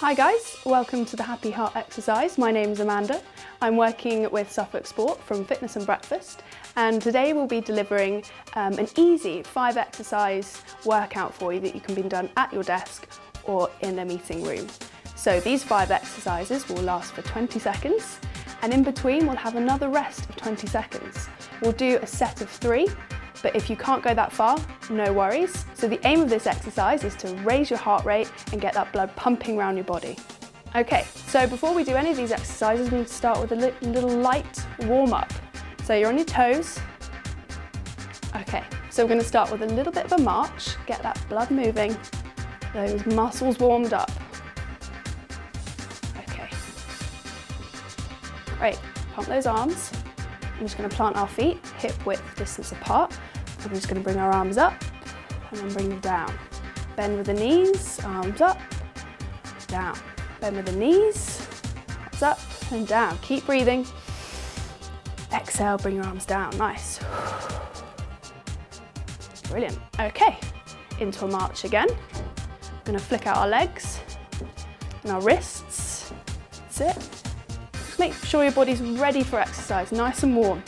Hi guys, welcome to the Happy Heart exercise. My name is Amanda. I'm working with Suffolk Sport from Fitness and Breakfast, and today we'll be delivering an easy 5 exercise workout for you that you can be done at your desk or in a meeting room. So these 5 exercises will last for 20 seconds, and in between we'll have another rest of 20 seconds. We'll do a set of 3. But if you can't go that far, no worries. So the aim of this exercise is to raise your heart rate and get that blood pumping around your body. Okay, so before we do any of these exercises, we need to start with a little light warm-up. So you're on your toes. Okay, so we're going to start with a little bit of a march, get that blood moving, those muscles warmed up. Okay, great, pump those arms. I'm just going to plant our feet hip width distance apart. I'm just going to bring our arms up and then bring them down. Bend with the knees, arms up, down. Bend with the knees, arms up and down. Keep breathing. Exhale, bring your arms down. Nice. Brilliant. Okay, into a march again. We're going to flick out our legs and our wrists. That's it. Just make sure your body's ready for exercise, nice and warm.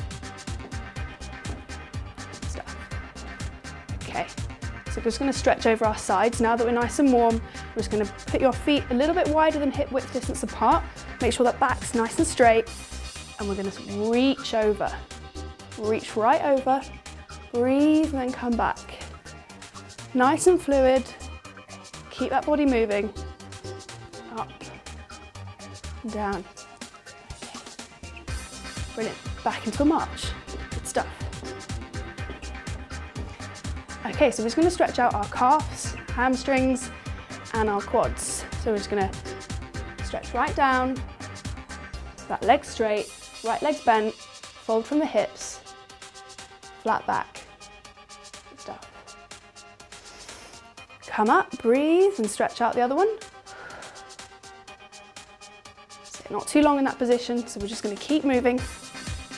Okay, so we're just going to stretch over our sides. Now that we're nice and warm, we're just going to put your feet a little bit wider than hip width distance apart. Make sure that back's nice and straight, and we're going to reach over. Reach right over, breathe and then come back. Nice and fluid, keep that body moving. Up, down. Brilliant, back into a march. Good stuff. Okay, so we're just going to stretch out our calves, hamstrings and our quads. So we're just going to stretch right down, that leg straight, right leg's bent, fold from the hips, flat back. Good stuff. Come up, breathe and stretch out the other one. So not too long in that position, so we're just going to keep moving,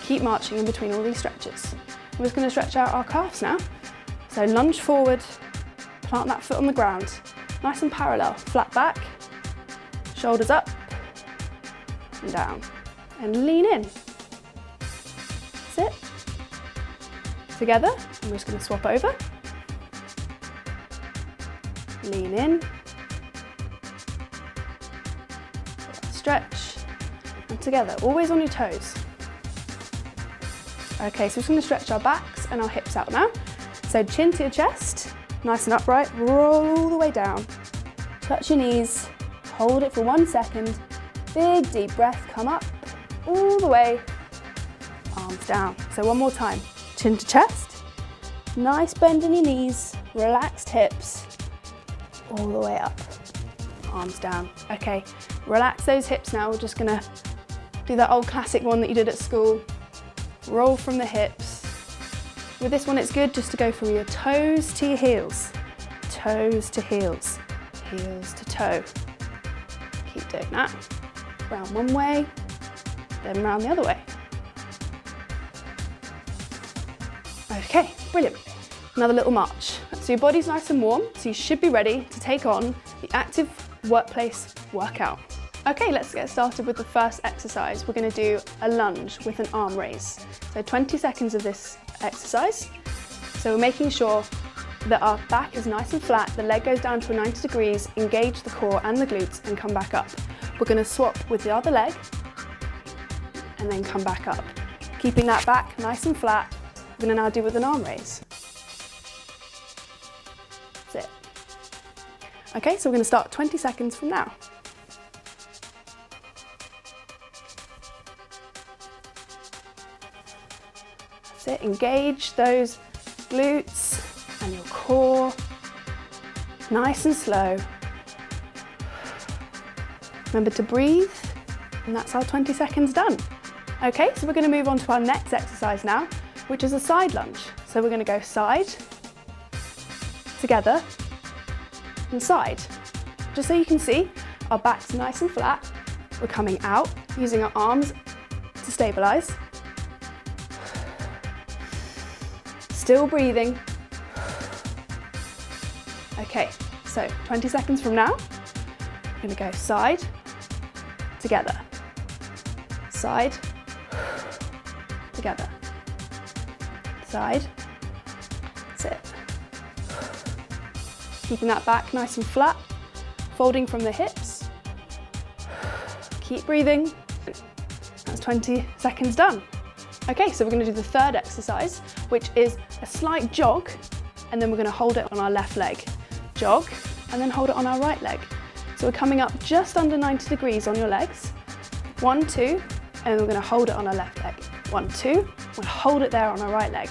keep marching in between all these stretches. We're just going to stretch out our calves now. So lunge forward, plant that foot on the ground, nice and parallel, flat back, shoulders up and down, and lean in. That's it. Together, and we're just going to swap over. Lean in, stretch, and together, always on your toes. Okay, so we're just going to stretch our backs and our hips out now. So chin to your chest, nice and upright, roll the way down. Touch your knees, hold it for 1 second. Big deep breath, come up, all the way, arms down. So one more time, chin to chest, nice bend in your knees, relaxed hips, all the way up, arms down. Okay, relax those hips now. We're just gonna do that old classic one that you did at school. Roll from the hips. With this one, it's good just to go from your toes to your heels. Toes to heels, heels to toe. Keep doing that. Round one way, then round the other way. Okay, brilliant. Another little march. So your body's nice and warm, so you should be ready to take on the active workplace workout. Okay, let's get started with the first exercise. We're going to do a lunge with an arm raise. So 20 seconds of this exercise. So we're making sure that our back is nice and flat, the leg goes down to a 90 degrees, engage the core and the glutes and come back up. We're going to swap with the other leg and then come back up. Keeping that back nice and flat, we're going to now do with an arm raise. That's it. Okay, so we're going to start 20 seconds from now. That's it, engage those glutes and your core, nice and slow. Remember to breathe, and that's our 20 seconds done. Okay, so we're going to move on to our next exercise now, which is a side lunge. So we're going to go side, together, and side. Just so you can see, our back's nice and flat. We're coming out, using our arms to stabilize. Still breathing. Okay, so 20 seconds from now, We're going to go side, together, side, together, side, sit. Keeping that back nice and flat, folding from the hips. Keep breathing. That's 20 seconds done. Okay, so we're going to do the third exercise, which is a slight jog, and then we're going to hold it on our left leg. Jog, and then hold it on our right leg. So we're coming up just under 90 degrees on your legs. 1, 2, and we're going to hold it on our left leg. 1, 2, we'll hold it there on our right leg.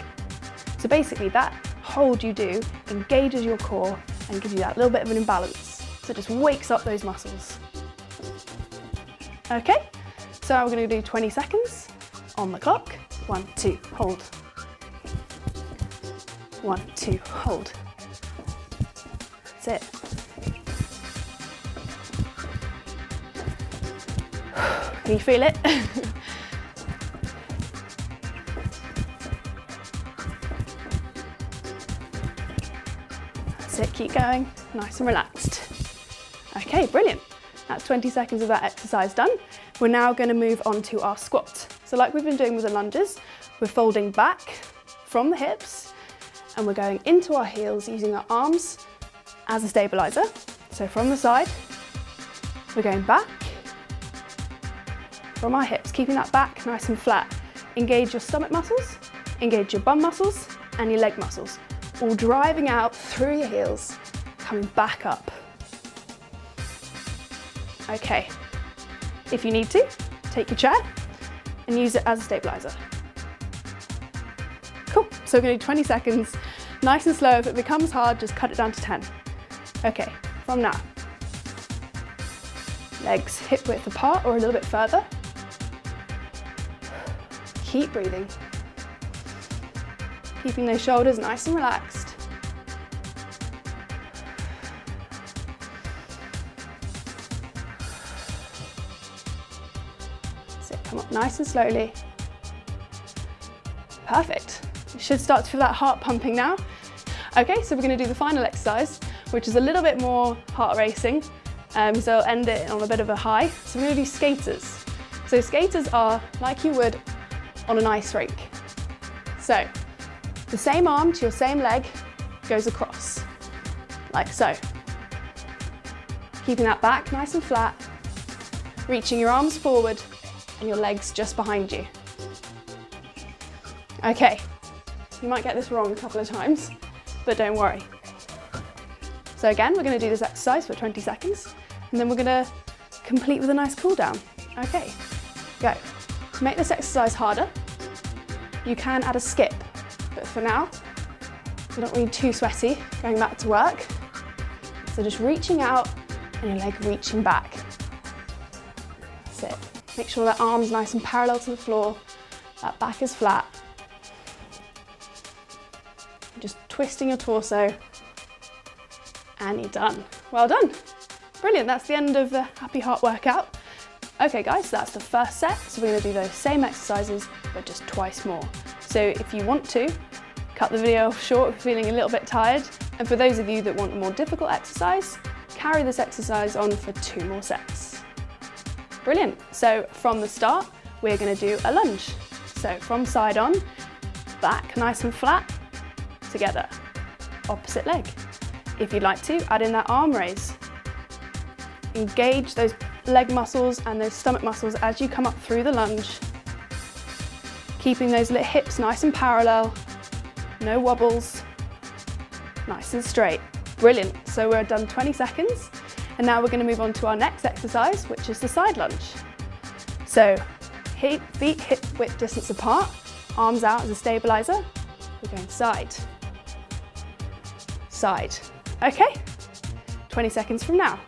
So basically that hold you do engages your core and gives you that little bit of an imbalance. So it just wakes up those muscles. Okay, so we're going to do 20 seconds on the clock. 1, 2, hold. 1, 2, hold. That's it. Can you feel it? That's it, keep going, nice and relaxed. Okay, brilliant. That's 20 seconds of that exercise done. We're now going to move on to our squat. So like we've been doing with the lunges, we're folding back from the hips and we're going into our heels using our arms as a stabilizer. So from the side, we're going back from our hips, keeping that back nice and flat. Engage your stomach muscles, engage your bum muscles and your leg muscles, all driving out through your heels, coming back up. Okay, if you need to, take your chair and use it as a stabilizer. Cool, so we're going to do 20 seconds, nice and slow. If it becomes hard, just cut it down to 10. Okay, from now, legs hip width apart or a little bit further. Keep breathing. Keeping those shoulders nice and relaxed. So come up nice and slowly. Perfect. You should start to feel that heart pumping now. Okay, so we're going to do the final exercise, which is a little bit more heart racing. So I'll end it on a bit of a high. So we're going to do skaters. So skaters are like you would on an ice rink. So the same arm to your same leg goes across, like so. Keeping that back nice and flat, reaching your arms forward and your legs just behind you. Okay, you might get this wrong a couple of times, but don't worry. So again, we're going to do this exercise for 20 seconds, and then we're going to complete with a nice cool down. Okay, go. To make this exercise harder, you can add a skip, but for now, you don't need too sweaty going back to work. So just reaching out and your leg reaching back. That's it. Make sure that arm's nice and parallel to the floor, that back is flat. Just twisting your torso, and you're done. Well done. Brilliant, that's the end of the Happy Heart workout. Okay guys, so that's the first set. So we're going to do those same exercises, but just twice more. So if you want to, cut the video off short if you're feeling a little bit tired. And for those of you that want a more difficult exercise, carry this exercise on for 2 more sets. Brilliant. So from the start, we're going to do a lunge. So from side on, back nice and flat, together, opposite leg. If you'd like to, add in that arm raise. Engage those leg muscles and those stomach muscles as you come up through the lunge. Keeping those hips nice and parallel, no wobbles, nice and straight. Brilliant, so we're done 20 seconds, and now we're going to move on to our next exercise, which is the side lunge. So feet hip width distance apart, arms out as a stabilizer. We're going side, side. Okay, 20 seconds from now.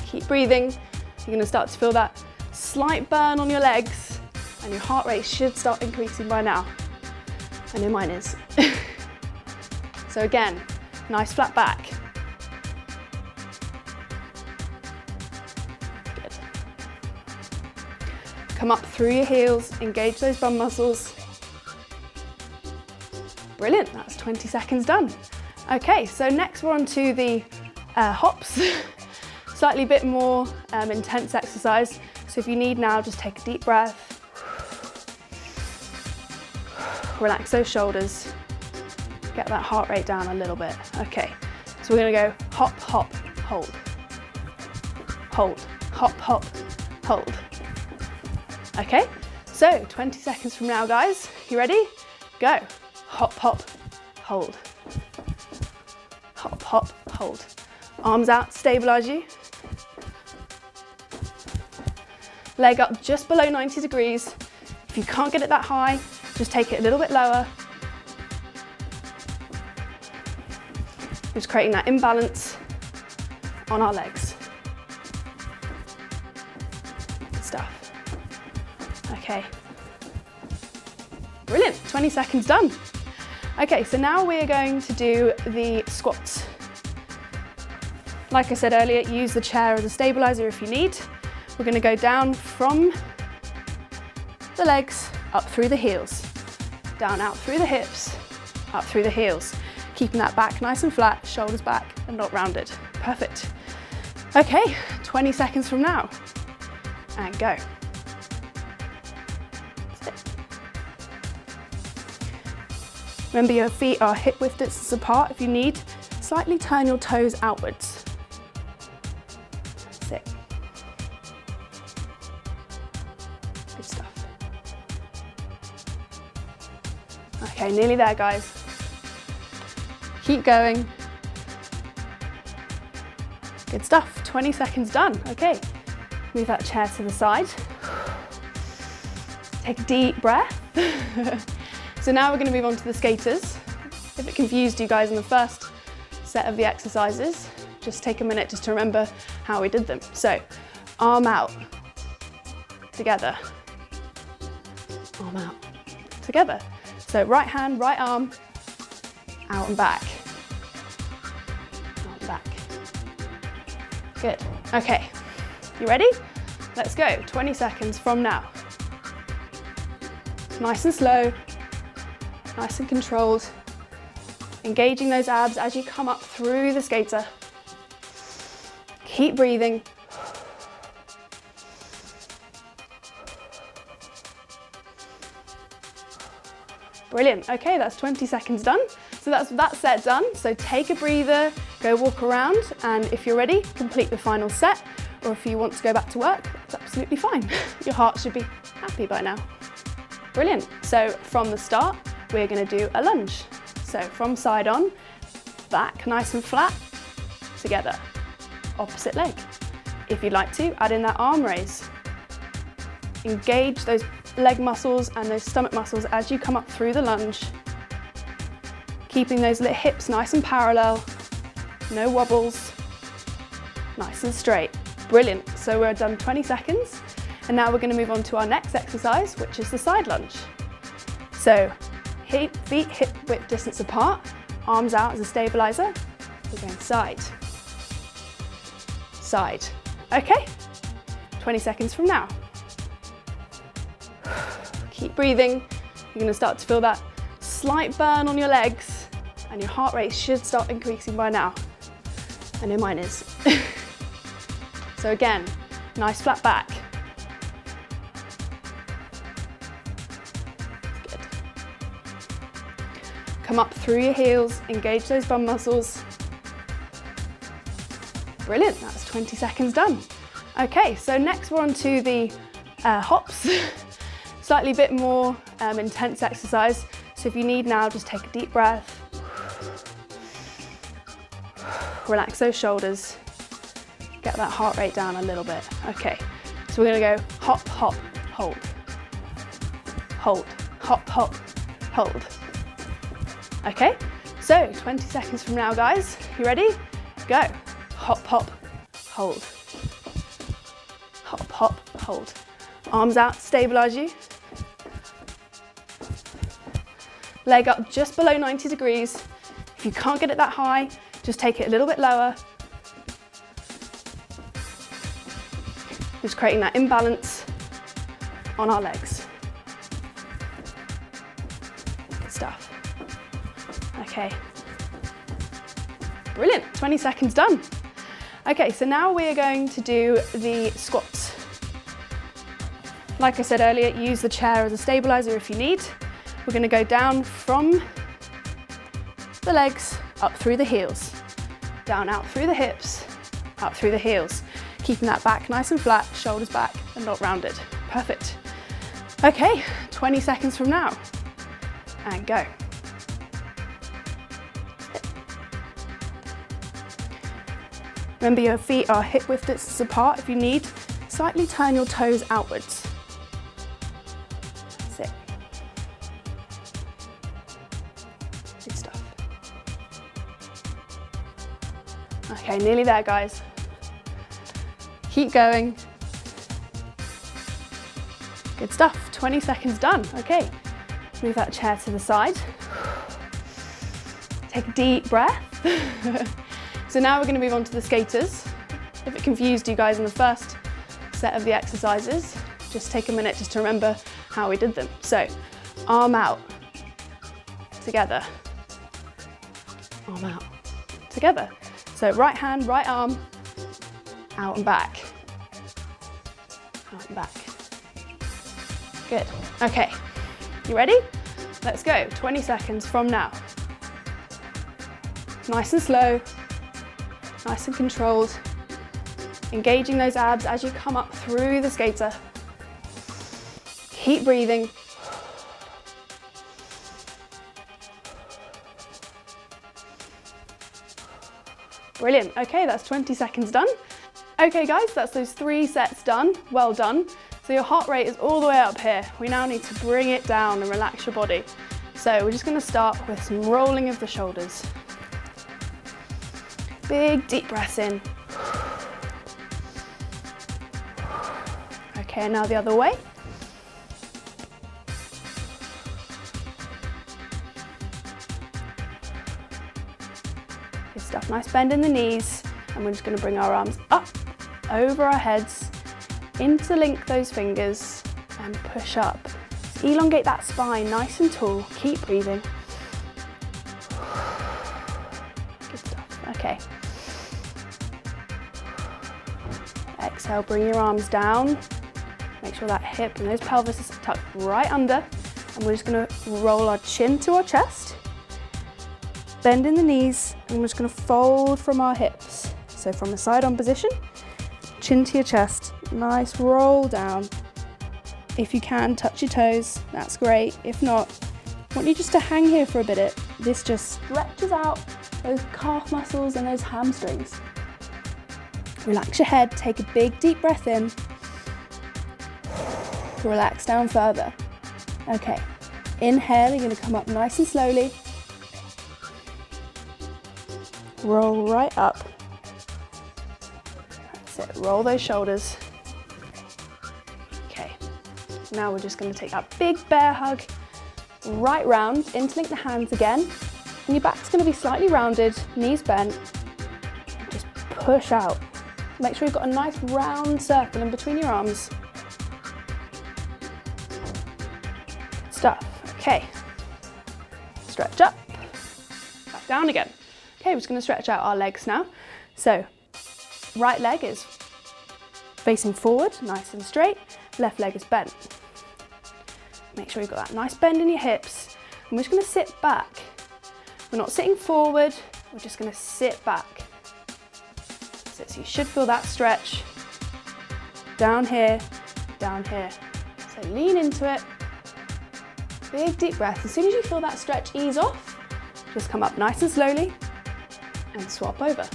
Keep breathing. You're going to start to feel that slight burn on your legs and your heart rate should start increasing by now. I know mine is. So again, nice flat back. Good. Come up through your heels, engage those bum muscles. Brilliant, that's 20 seconds done. Okay, so next we're on to the hops, slightly bit more intense exercise. So if you need now, just take a deep breath. Relax those shoulders. Get that heart rate down a little bit. Okay, so we're gonna go hop, hop, hold. Hold, hop, hop, hold. Okay, so 20 seconds from now, guys. You ready? Go. Hop, hop, hold. Hop, hop, hold. Arms out, stabilize you. Leg up just below 90 degrees. If you can't get it that high, just take it a little bit lower. Just creating that imbalance on our legs. Good stuff. Okay. Brilliant, 20 seconds done. Okay, so now we're going to do the squats. Like I said earlier, use the chair as a stabilizer if you need. We're going to go down from the legs, up through the heels. Down, out through the hips, up through the heels. Keeping that back nice and flat, shoulders back and not rounded. Perfect. Okay, 20 seconds from now. And go. That's it. Remember, your feet are hip width distance apart. If you need, slightly turn your toes outwards. That's it. Good stuff. Okay, nearly there, guys. Keep going. Good stuff, 20 seconds done. Okay, move that chair to the side. Take a deep breath. So now we're going to move on to the skaters. If it confused you guys in the first set of the exercises, just take a minute just to remember how we did them. So, arm out, together. Arm out, together. So right hand, right arm, out and back. Out and back. Good. Okay, you ready? Let's go. 20 seconds from now. Nice and slow, nice and controlled. Engaging those abs as you come up through the skater. Keep breathing. Brilliant. Okay, that's 20 seconds done. So that's that set done. So take a breather, go walk around, and if you're ready, complete the final set. Or if you want to go back to work, that's absolutely fine. Your heart should be happy by now. Brilliant. So from the start, we're going to do a lunge. So from side on, back nice and flat, together. Opposite leg. If you'd like to, add in that arm raise. Engage those leg muscles and those stomach muscles as you come up through the lunge. Keeping those hips nice and parallel, no wobbles, nice and straight. Brilliant. So we're done 20 seconds. And now we're going to move on to our next exercise, which is the side lunge. So feet hip width distance apart, arms out as a stabilizer. We're going side, side. Okay, 20 seconds from now. Keep breathing. You're going to start to feel that slight burn on your legs and your heart rate should start increasing by now. I know mine is. So again, nice flat back. Good. Come up through your heels, engage those bum muscles. Brilliant, that's 20 seconds done. Okay, so next we're on to the hops. Slightly bit more intense exercise. So if you need now, just take a deep breath. Relax those shoulders. Get that heart rate down a little bit. Okay, so we're gonna go hop, hop, hold. Hold, hop, hop, hold. Okay, so 20 seconds from now, guys. You ready? Go. Hop, hop, hold. Hop, hop, hold. Arms out, stabilize you. Leg up just below 90 degrees. If you can't get it that high, just take it a little bit lower. Just creating that imbalance on our legs. Good stuff. Okay. Brilliant, 20 seconds done. Okay, so now we are going to do the squats. Like I said earlier, use the chair as a stabilizer if you need. We're going to go down from the legs, up through the heels. Down, out through the hips, up through the heels. Keeping that back nice and flat, shoulders back and not rounded. Perfect. Okay, 20 seconds from now. And go. Remember, your feet are hip width distance apart. If you need, slightly turn your toes outwards. That's it. Good stuff. Okay, nearly there, guys. Keep going. Good stuff. 20 seconds done. Okay, move that chair to the side. Take a deep breath. So now we're going to move on to the skaters. If it confused you guys in the first set of the exercises, just take a minute just to remember how we did them. So, arm out, together, arm out, together. So right hand, right arm, out and back, out and back. Good. Okay, you ready? Let's go. 20 seconds from now. Nice and slow. Nice and controlled, engaging those abs as you come up through the skater. Keep breathing. Brilliant, okay, that's 20 seconds done. Okay guys, that's those 3 sets done, well done. So your heart rate is all the way up here. We now need to bring it down and relax your body. So we're just gonna start with some rolling of the shoulders. Big deep breaths in. Okay, now the other way. Good stuff, nice bend in the knees. And we're just going to bring our arms up, over our heads, interlink those fingers and push up. So elongate that spine nice and tall, keep breathing. Good stuff, okay. Exhale, bring your arms down. Make sure that hip and those pelvis is tucked right under. And we're just gonna roll our chin to our chest. Bend in the knees, and we're just gonna fold from our hips. So from a side-on position, chin to your chest, nice roll down. If you can, touch your toes, that's great. If not, I want you just to hang here for a bit. This just stretches out those calf muscles and those hamstrings. Relax your head, take a big deep breath in. Relax down further. Okay, inhale, you're gonna come up nice and slowly. Roll right up. That's it, roll those shoulders. Okay, now we're just gonna take that big bear hug, right round, interlink the hands again. And your back's gonna be slightly rounded, knees bent. Just push out. Make sure you've got a nice round circle in between your arms. Good stuff, okay. Stretch up, back down again. Okay, we're just gonna stretch out our legs now. So, right leg is facing forward, nice and straight. Left leg is bent. Make sure you've got that nice bend in your hips. And we're just gonna sit back. We're not sitting forward, we're just gonna sit back. So you should feel that stretch. Down here, down here. So lean into it. Big deep breath. As soon as you feel that stretch ease off, just come up nice and slowly and swap over.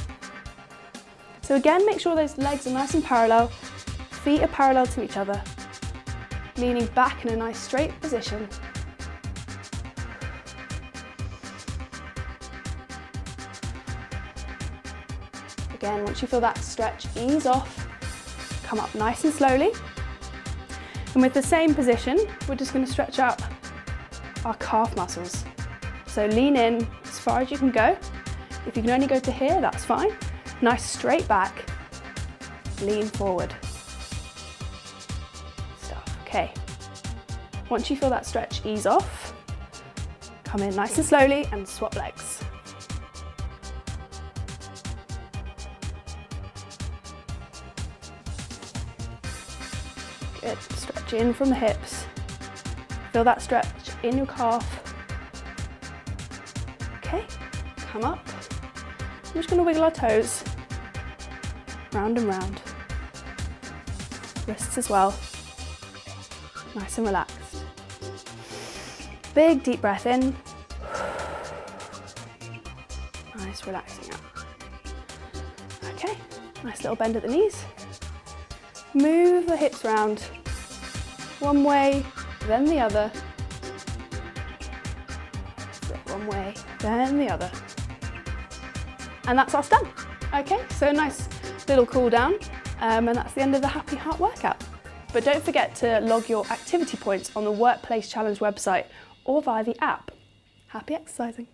So again, make sure those legs are nice and parallel. Feet are parallel to each other. Leaning back in a nice straight position. Again, once you feel that stretch ease off, come up nice and slowly. And with the same position, we're just going to stretch out our calf muscles. So lean in as far as you can go. If you can only go to here, that's fine. Nice straight back, lean forward. Stuff, okay. Once you feel that stretch ease off, come in nice and slowly and swap legs. Good, stretch in from the hips. Feel that stretch in your calf. Okay, come up. I'm just going to wiggle our toes, round and round. Wrists as well, nice and relaxed. Big deep breath in. Nice, relaxing out. Okay, nice little bend at the knees. Move the hips round, one way, then the other. One way, then the other. And that's us done. Okay, so nice little cool down, and that's the end of the Happy Heart workout. But don't forget to log your activity points on the Workplace Challenge website or via the app. Happy exercising.